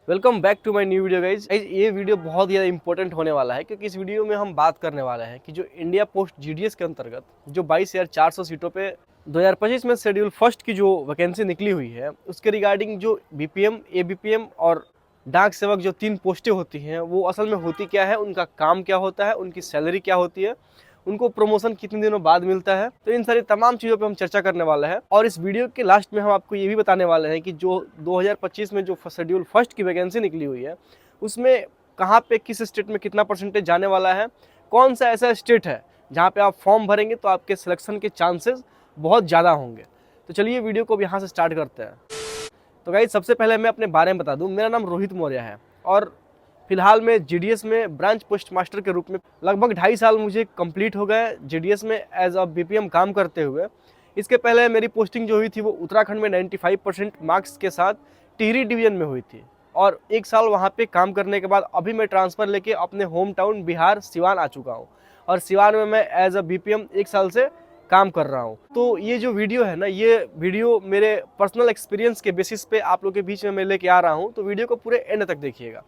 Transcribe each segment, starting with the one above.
Welcome back to my new video guys. ये video बहुत ज़्यादा इंपॉर्टेंट होने वाला है क्योंकि इस वीडियो में हम बात करने वाले हैं कि जो इंडिया पोस्ट जीडीएस के अंतर्गत जो 22,400 सीटों पे 2025 में शेड्यूल फर्स्ट की जो वैकेंसी निकली हुई है उसके रिगार्डिंग जो बीपीएम, एबीपीएम और डाक सेवक जो 3 पोस्टें होती हैं वो असल में होती क्या है, उनका काम क्या होता है, उनकी सैलरी क्या होती है, उनको प्रमोशन कितने दिनों बाद मिलता है। तो इन सारी तमाम चीज़ों पे हम चर्चा करने वाले हैं और इस वीडियो के लास्ट में हम आपको ये भी बताने वाले हैं कि जो 2025 में जो शेड्यूल फर्स्ट की वैकेंसी निकली हुई है उसमें कहाँ पे किस स्टेट में कितना परसेंटेज जाने वाला है, कौन सा ऐसा स्टेट है जहाँ पे आप फॉर्म भरेंगे तो आपके सिलेक्शन के चांसेस बहुत ज़्यादा होंगे। तो चलिए वीडियो को अब यहाँ से स्टार्ट करते हैं। तो गाइस सबसे पहले मैं अपने बारे में बता दूँ, मेरा नाम रोहित मौर्य है और फिलहाल मैं जीडीएस में ब्रांच पोस्ट मास्टर के रूप में लगभग 2.5 साल मुझे कंप्लीट हो गए जीडीएस में एज अ बीपीएम काम करते हुए। इसके पहले मेरी पोस्टिंग जो हुई थी वो उत्तराखंड में 95% मार्क्स के साथ टिहरी डिवीजन में हुई थी और 1 साल वहाँ पे काम करने के बाद अभी मैं ट्रांसफ़र लेके अपने होम टाउन बिहार सिवान आ चुका हूँ और सिवान में मैं एज अ बीपीएम 1 साल से काम कर रहा हूँ। तो ये जो वीडियो है ना, ये वीडियो मेरे पर्सनल एक्सपीरियंस के बेसिस पे आप लोगों के बीच में मैं लेके आ रहा हूँ, तो वीडियो को पूरे एंड तक देखिएगा।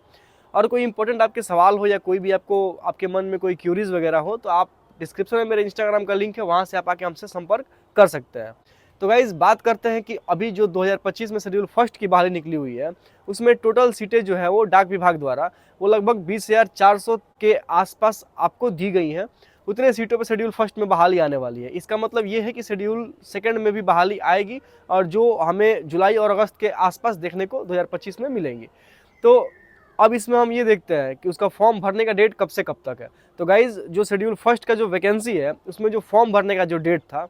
और कोई इंपॉर्टेंट आपके सवाल हो या कोई भी आपको आपके मन में कोई क्यूरीज वगैरह हो तो आप डिस्क्रिप्शन में मेरे इंस्टाग्राम का लिंक है, वहाँ से आप आके हमसे संपर्क कर सकते हैं। तो गाइज बात करते हैं कि अभी जो 2025 में शेड्यूल फर्स्ट की बहाली निकली हुई है उसमें टोटल सीटें जो है वो डाक विभाग द्वारा वो लगभग 20,400 के आसपास आपको दी गई हैं। उतने सीटों पर शेड्यूल फर्स्ट में बहाली आने वाली है। इसका मतलब ये है कि शेड्यूल सेकंड में भी बहाली आएगी और जो हमें जुलाई और अगस्त के आसपास देखने को 2025 में मिलेंगी। तो अब इसमें हम ये देखते हैं कि उसका फॉर्म भरने का डेट कब से कब तक है। तो गाइज जो शेड्यूल फर्स्ट का जो वैकेंसी है उसमें जो फॉर्म भरने का जो डेट था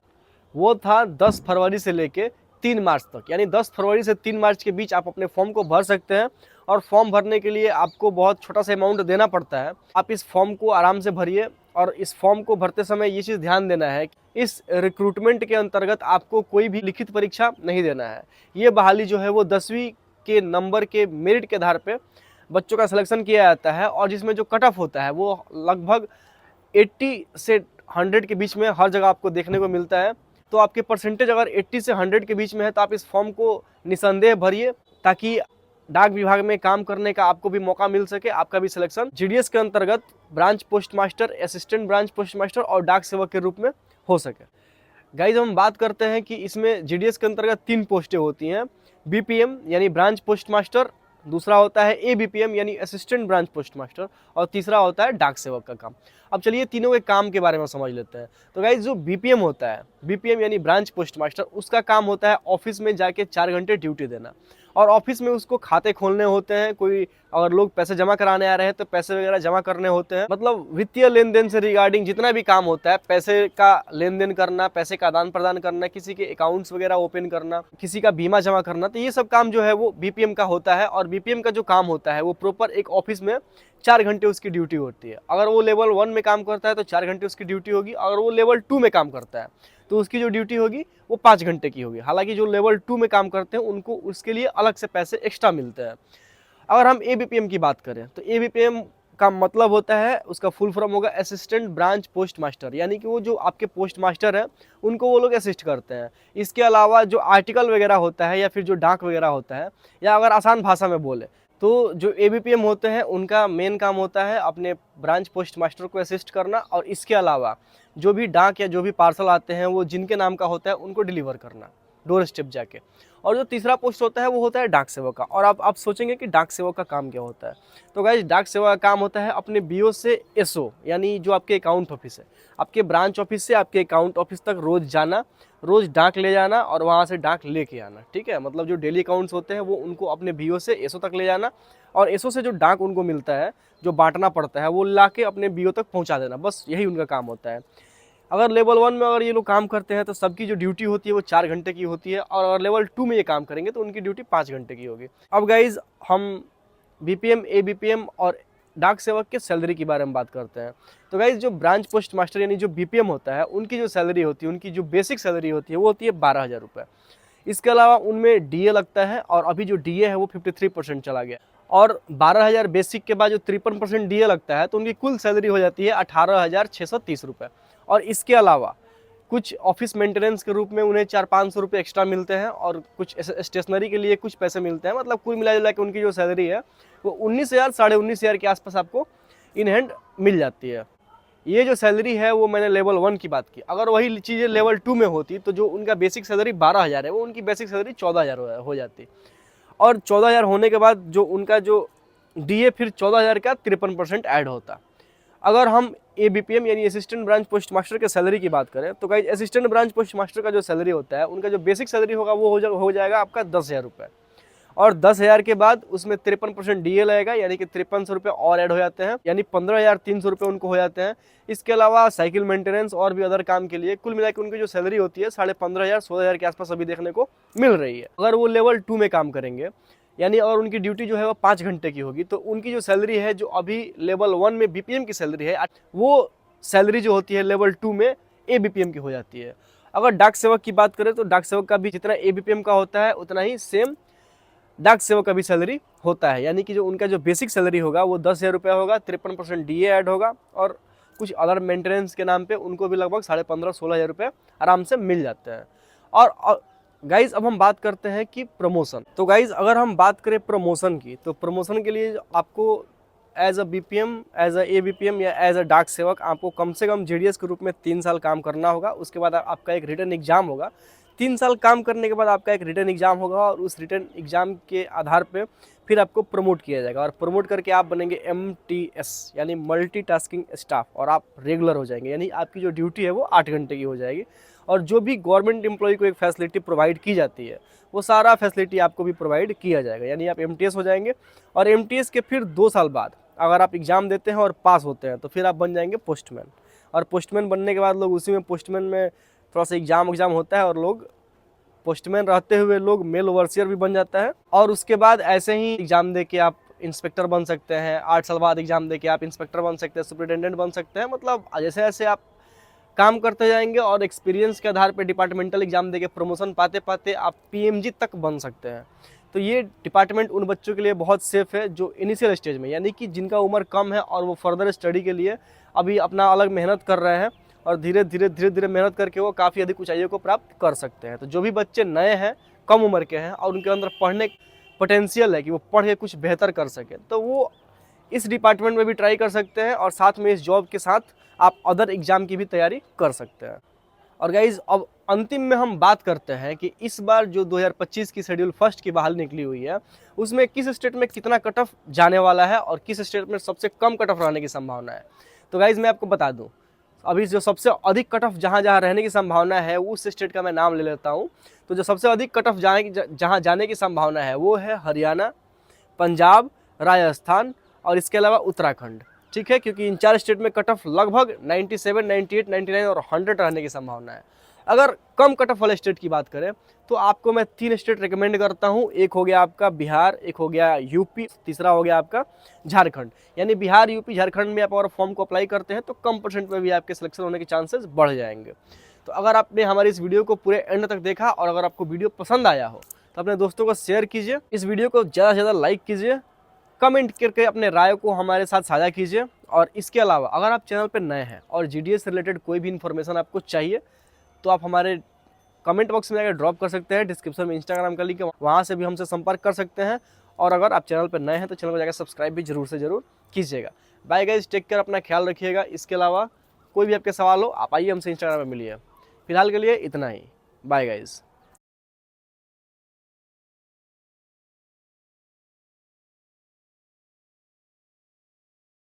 वो था 10 फरवरी से लेके 3 मार्च तक, यानी 10 फरवरी से 3 मार्च के बीच आप अपने फॉर्म को भर सकते हैं। और फॉर्म भरने के लिए आपको बहुत छोटा सा अमाउंट देना पड़ता है। आप इस फॉर्म को आराम से भरिए और इस फॉर्म को भरते समय ये चीज़ ध्यान देना है कि इस रिक्रूटमेंट के अंतर्गत आपको कोई भी लिखित परीक्षा नहीं देना है। ये बहाली जो है वो 10वीं के नंबर के मेरिट के आधार पर बच्चों का सिलेक्शन किया जाता है और जिसमें जो कट ऑफ होता है वो लगभग 80 से 100 के बीच में हर जगह आपको देखने को मिलता है। तो आपके परसेंटेज अगर 80 से 100 के बीच में है तो आप इस फॉर्म को निसंदेह भरिए ताकि डाक विभाग में काम करने का आपको भी मौका मिल सके, आपका भी सिलेक्शन जीडीएस के अंतर्गत branch post master, assistant branch post master और डाक सेवक के रूप में हो सके। गाइज हम बात करते हैं कि इसमें जीडीएस के अंतर्गत 3 पोस्टें होती हैं। बीपीएम यानी ब्रांच पोस्ट मास्टर, दूसरा होता है एबीपीएम यानी असिस्टेंट ब्रांच पोस्ट मास्टर और तीसरा होता है डाक सेवक का काम। अब चलिए तीनों के काम के बारे में समझ लेते हैं। तो गाइज जो बीपीएम होता है, बीपीएम यानी ब्रांच पोस्ट मास्टर, उसका काम होता है ऑफिस में जाके 4 घंटे ड्यूटी देना और ऑफिस में उसको खाते खोलने होते हैं। कोई अगर लोग पैसे जमा कराने आ रहे हैं तो पैसे वगैरह जमा करने होते हैं। मतलब वित्तीय लेन देन से रिगार्डिंग जितना भी काम होता है, पैसे का लेन देन करना, पैसे का आदान प्रदान करना, किसी के अकाउंट्स वगैरह ओपन करना, किसी का बीमा जमा करना, तो ये सब काम जो है वो बीपीएम का होता है। और बीपीएम का जो काम होता है वो प्रॉपर एक ऑफिस में 4 घंटे उसकी ड्यूटी होती है। अगर वो लेवल 1 में काम करता है तो 4 घंटे उसकी ड्यूटी होगी। अगर वो लेवल 2 में काम करता है तो उसकी जो ड्यूटी होगी वो 5 घंटे की होगी। हालांकि जो लेवल 2 में काम करते हैं उनको उसके लिए अलग से पैसे एक्स्ट्रा मिलते हैं। अगर हम एबीपीएम की बात करें तो एबीपीएम का मतलब होता है, उसका फुल फॉर्म होगा असिस्टेंट ब्रांच पोस्ट मास्टर, यानी कि वो जो आपके पोस्ट मास्टर हैं उनको वो लोग असिस्ट करते हैं। इसके अलावा जो आर्टिकल वगैरह होता है या फिर जो डाक वगैरह होता है, या अगर आसान भाषा में बोले तो जो एबीपीएम होते हैं उनका मेन काम होता है अपने ब्रांच पोस्ट मास्टर को असिस्ट करना और इसके अलावा जो भी डाक या जो भी पार्सल आते हैं वो जिनके नाम का होता है उनको डिलीवर करना डोर स्टेप जाके। और जो तीसरा पोस्ट होता है वो होता है डाक सेवक का। और आप सोचेंगे कि डाक सेवक का काम क्या होता है, तो गाइस डाक सेवक का काम होता है अपने बीओ से एसओ यानी जो आपके अकाउंट ऑफिस है, आपके ब्रांच ऑफिस से आपके अकाउंट ऑफिस तक रोज जाना, रोज डाक ले जाना और वहाँ से डाक लेके आना। ठीक है, मतलब जो डेली अकाउंट्स होते हैं वो उनको अपने बीओ से एसओ तक ले जाना और एसओ से जो डाक उनको मिलता है, जो बांटना पड़ता है, वो ला के अपने बीओ तक पहुँचा देना। बस यही उनका काम होता है। अगर लेवल 1 में अगर ये लोग काम करते हैं तो सबकी जो ड्यूटी होती है वो 4 घंटे की होती है और अगर लेवल 2 में ये काम करेंगे तो उनकी ड्यूटी 5 घंटे की होगी। अब गाइज हम बीपीएम, एबीपीएम और डाक सेवक के सैलरी के बारे में बात करते हैं। तो गाइज जो ब्रांच पोस्ट मास्टर यानी जो बीपीएम होता है उनकी जो सैलरी होती है, उनकी जो बेसिक सैलरी होती है वो होती है 12,000 रुपये। इसके अलावा उनमें डीए लगता है और अभी जो डीए है वो 53% चला गया और 12,000 बेसिक के बाद जो 53% डीए लगता है तो उनकी कुल सैलरी हो जाती है 18,630 रुपये। और इसके अलावा कुछ ऑफिस मेंटेनेंस के रूप में उन्हें 400-500 रुपये एक्स्ट्रा मिलते हैं और कुछ स्टेशनरी के लिए कुछ पैसे मिलते हैं। मतलब कुल मिला जुला के उनकी जो सैलरी है वो 19,000 साढ़े 19,000 के आसपास आपको इन हैंड मिल जाती है। ये जो सैलरी है वो मैंने लेवल 1 की बात की। अगर वही चीज़ें लेवल 2 में होती तो जो उनका बेसिक सैलरी 12,000 है वो उनकी बेसिक सैलरी 14,000 हो जाती। और 14,000 होने के बाद जो उनका जो डीए फिर 14,000 का 53% ऐड होता। अगर हम ABPM यानी असिस्टेंट ब्रांच पोस्ट मास्टर के सैलरी की बात करें तो guys assistant branch post master का जो सैलरी होता है उनका जो बेसिक सैलरी होगा वो हो जाएगा आपका 10,000 रुपये। और 10,000 के बाद उसमें 53% डीए लगेगा, यानी कि 5300 रुपये और ऐड हो जाते हैं, यानी 15,300 रुपये उनको हो जाते हैं। इसके अलावा साइकिल मेंटेनेंस और भी अदर काम के लिए कुल मिलाकर उनकी जो सैलरी होती है 15,500 16,000 के आसपास अभी देखने को मिल रही है। अगर वो लेवल 2 में काम करेंगे यानी अगर उनकी ड्यूटी जो है वो 5 घंटे की होगी तो उनकी जो सैलरी है जो अभी लेवल 1 में BPM की सैलरी है वो सैलरी जो होती है लेवल 2 में ABPM की हो जाती है। अगर डाक सेवक की बात करें तो डाक सेवक का भी जितना ABPM का होता है उतना ही सेम डाक सेवक का भी सैलरी होता है, यानी कि जो उनका जो बेसिक सैलरी होगा वो 10,000 रुपये होगा, 53% डीए ऐड होगा और कुछ अदर मेंटेनेंस के नाम पे उनको भी लगभग 15,500-16,000 रुपये आराम से मिल जाते हैं। और गाइज अब हम बात करते हैं कि प्रमोशन। तो गाइज अगर हम बात करें प्रमोशन की तो प्रमोशन के लिए आपको as a BPM, as a ABPM या एज अ डाक सेवक आपको कम से कम GDS के रूप में 3 साल काम करना होगा। उसके बाद आपका एक रिटर्न एग्जाम होगा। 3 साल काम करने के बाद आपका एक रिटर्न एग्जाम होगा और उस रिटर्न एग्जाम के आधार पे फिर आपको प्रमोट किया जाएगा और प्रमोट करके आप बनेंगे MTS यानी मल्टीटास्किंग स्टाफ और आप रेगुलर हो जाएंगे, यानी आपकी जो ड्यूटी है वो 8 घंटे की हो जाएगी। और जो भी गवर्नमेंट एम्प्लॉय को एक फैसिलिटी प्रोवाइड की जाती है वो सारा फैसिलिटी आपको भी प्रोवाइड किया जाएगा, यानी आप MTS हो जाएंगे। और MTS के फिर 2 साल बाद अगर आप एग्ज़ाम देते हैं और पास होते हैं तो फिर आप बन जाएंगे पोस्टमैन। और पोस्टमैन बनने के बाद लोग उसी में पोस्टमैन में थोड़ा सा एग्जाम होता है और लोग पोस्टमैन रहते हुए लोग मेल ओवरसियर भी बन जाता है। और उसके बाद ऐसे ही एग्जाम दे के आप इंस्पेक्टर बन सकते हैं। 8 साल बाद एग्जाम दे के आप इंस्पेक्टर बन सकते हैं, सुपरिटेंडेंट बन सकते हैं। मतलब जैसे जैसे आप काम करते जाएंगे और एक्सपीरियंस के आधार पर डिपार्टमेंटल एग्जाम दे के प्रमोशन पाते पाते आप PMG तक बन सकते हैं। तो ये डिपार्टमेंट उन बच्चों के लिए बहुत सेफ है जो इनिशियल स्टेज में, यानी कि जिनका उम्र कम है और वो फर्दर स्टडी के लिए अभी अपना अलग मेहनत कर रहे हैं और धीरे धीरे मेहनत करके वो काफ़ी अधिक ऊंचाइयों को प्राप्त कर सकते हैं। तो जो भी बच्चे नए हैं, कम उम्र के हैं और उनके अंदर पढ़ने पोटेंशियल है कि वो पढ़ के कुछ बेहतर कर सकें तो वो इस डिपार्टमेंट में भी ट्राई कर सकते हैं और साथ में इस जॉब के साथ आप अदर एग्जाम की भी तैयारी कर सकते हैं। और गाइज अब अंतिम में हम बात करते हैं कि इस बार जो 2025 की शेड्यूल फर्स्ट की बहाली निकली हुई है उसमें किस स्टेट में कितना कट ऑफ जाने वाला है और किस स्टेट में सबसे कम कट ऑफ रहने की संभावना है। तो गाइज मैं आपको बता दूं, अभी जो सबसे अधिक कट ऑफ जहाँ रहने की संभावना है उस स्टेट का मैं नाम ले लेता हूँ। तो जो सबसे अधिक कट ऑफ जहाँ जाने की संभावना है वो है हरियाणा, पंजाब, राजस्थान और इसके अलावा उत्तराखंड। ठीक है, क्योंकि इन 4 स्टेट में कट ऑफ लगभग 97, 98, 99 और 100 रहने की संभावना है। अगर कम कट ऑफ वाले स्टेट की बात करें तो आपको मैं 3 स्टेट रिकमेंड करता हूँ। एक हो गया आपका बिहार, एक हो गया यूपी, तीसरा हो गया आपका झारखंड। यानी बिहार, यूपी, झारखंड में आप अगर फॉर्म को अप्लाई करते हैं तो कम परसेंट में भी आपके सिलेक्शन होने के चांसेस बढ़ जाएंगे। तो अगर आपने हमारी इस वीडियो को पूरे एंड तक देखा और अगर आपको वीडियो पसंद आया हो तो अपने दोस्तों को शेयर कीजिए, इस वीडियो को ज़्यादा से ज़्यादा लाइक कीजिए, कमेंट करके अपने राय को हमारे साथ साझा कीजिए। और इसके अलावा अगर आप चैनल पर नए हैं और GDS से रिलेटेड कोई भी इन्फॉर्मेशन आपको चाहिए तो आप हमारे कमेंट बॉक्स में जाकर ड्रॉप कर सकते हैं। डिस्क्रिप्शन में इंस्टाग्राम का लिंक है, वहाँ से भी हमसे संपर्क कर सकते हैं। और अगर आप चैनल पर नए हैं तो चैनल को जाकर सब्सक्राइब भी जरूर से जरूर कीजिएगा। बाय गाइज, टेक केयर, अपना ख्याल रखिएगा। इसके अलावा कोई भी आपके सवाल हो आप आइए हमसे इंस्टाग्राम पर मिलिए। फिलहाल के लिए इतना ही, बाय गाइज।